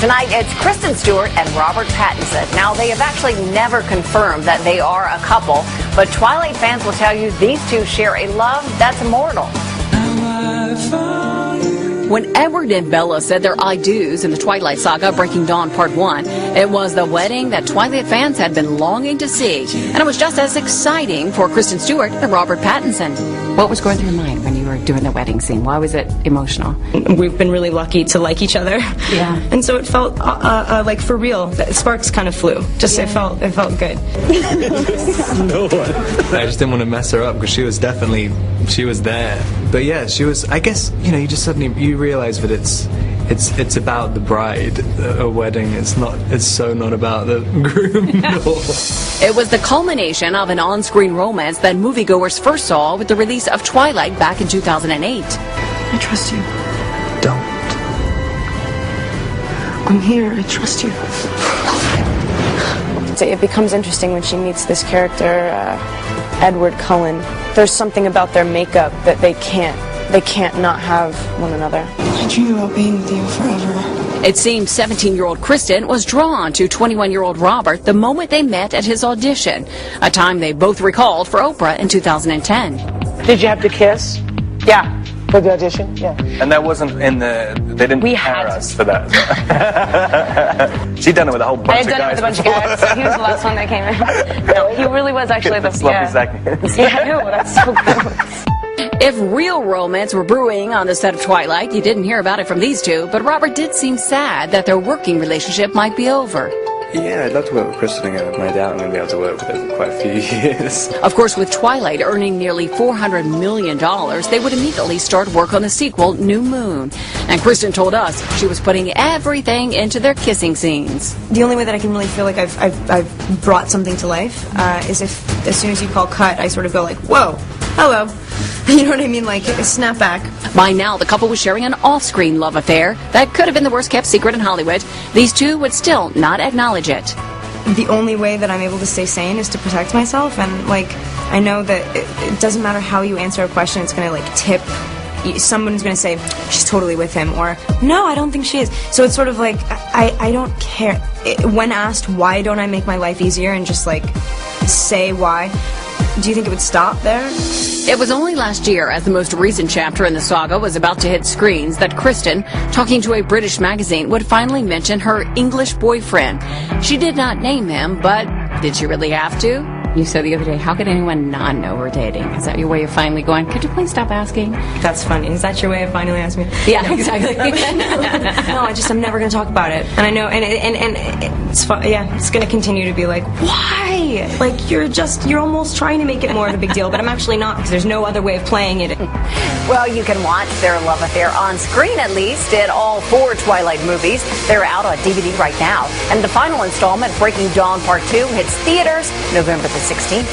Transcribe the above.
Tonight, it's Kristen Stewart and Robert Pattinson. Now, they have actually never confirmed that they are a couple, but Twilight fans will tell you these two share a love that's immortal. When Edward and Bella said their I do's in the Twilight saga Breaking Dawn Part 1, it was the wedding that Twilight fans had been longing to see. And it was just as exciting for Kristen Stewart and Robert Pattinson. What was going through your mind when you were doing the wedding scene? Why was it emotional? We've been really lucky to like each other. Yeah. And so it felt like for real. Sparks kind of flew. Just it felt good. No one. I just didn't want to mess her up because she was there. But yeah, she was. I guess you just suddenly realize that it's about the bride. A wedding. It's so not about the groom. It was the culmination of an on-screen romance that moviegoers first saw with the release of Twilight back in 2008. I trust you. Don't. I'm here. I trust you. It becomes interesting when she meets this character, Edward Cullen. There's something about their makeup that they can't not have one another. I dream about being with you forever. It seemed 17-year-old Kristen was drawn to 21-year-old Robert the moment they met at his audition, a time they both recalled for Oprah in 2010. Did you have to kiss? Yeah. For the audition? Yeah. And that wasn't in the... They didn't prepare us for that. She'd done it with a whole bunch of guys. I had done it with a bunch of guys. He was the last one that came in. No, he really was actually the... Sloppy seconds. Yeah, I know. That's so gross. If real romance were brewing on the set of Twilight, you didn't hear about it from these two, but Robert did seem sad that their working relationship might be over. Yeah, I'd love to work with Kristen again. I doubt I'm going to be able to work with her for quite a few years. Of course, with Twilight earning nearly $400 million, they would immediately start work on the sequel, New Moon. And Kristen told us she was putting everything into their kissing scenes. The only way that I can really feel like I've brought something to life is if, as soon as you call cut, I sort of go like, whoa, hello. You know what I mean? Like, a snap back. By now, the couple was sharing an off-screen love affair that could have been the worst-kept secret in Hollywood. These two would still not acknowledge it. The only way that I'm able to stay sane is to protect myself, and, like, I know that it doesn't matter how you answer a question, it's going to, like, tip. Someone's going to say, she's totally with him, or, no, I don't think she is. So it's sort of like, I don't care. When asked, why don't I make my life easier and just, like, say why, do you think it would stop there? It was only last year, as the most recent chapter in the saga was about to hit screens, that Kristen, talking to a British magazine, would finally mention her English boyfriend. She did not name him, but did she really have to? You said the other day, how could anyone not know we're dating? Is that your way of finally going, could you please stop asking? That's funny. Is that your way of finally asking me? Yeah, no. Exactly. No, I'm never going to talk about it. And I know, and it's fun. Yeah, it's going to continue to be like, why? Like, you're almost trying to make it more of a big deal, but I'm actually not, because there's no other way of playing it. Well, you can watch their love affair on screen, at least, in all 4 Twilight movies. They're out on DVD right now. And the final installment, Breaking Dawn Part 2, hits theaters November the 16th.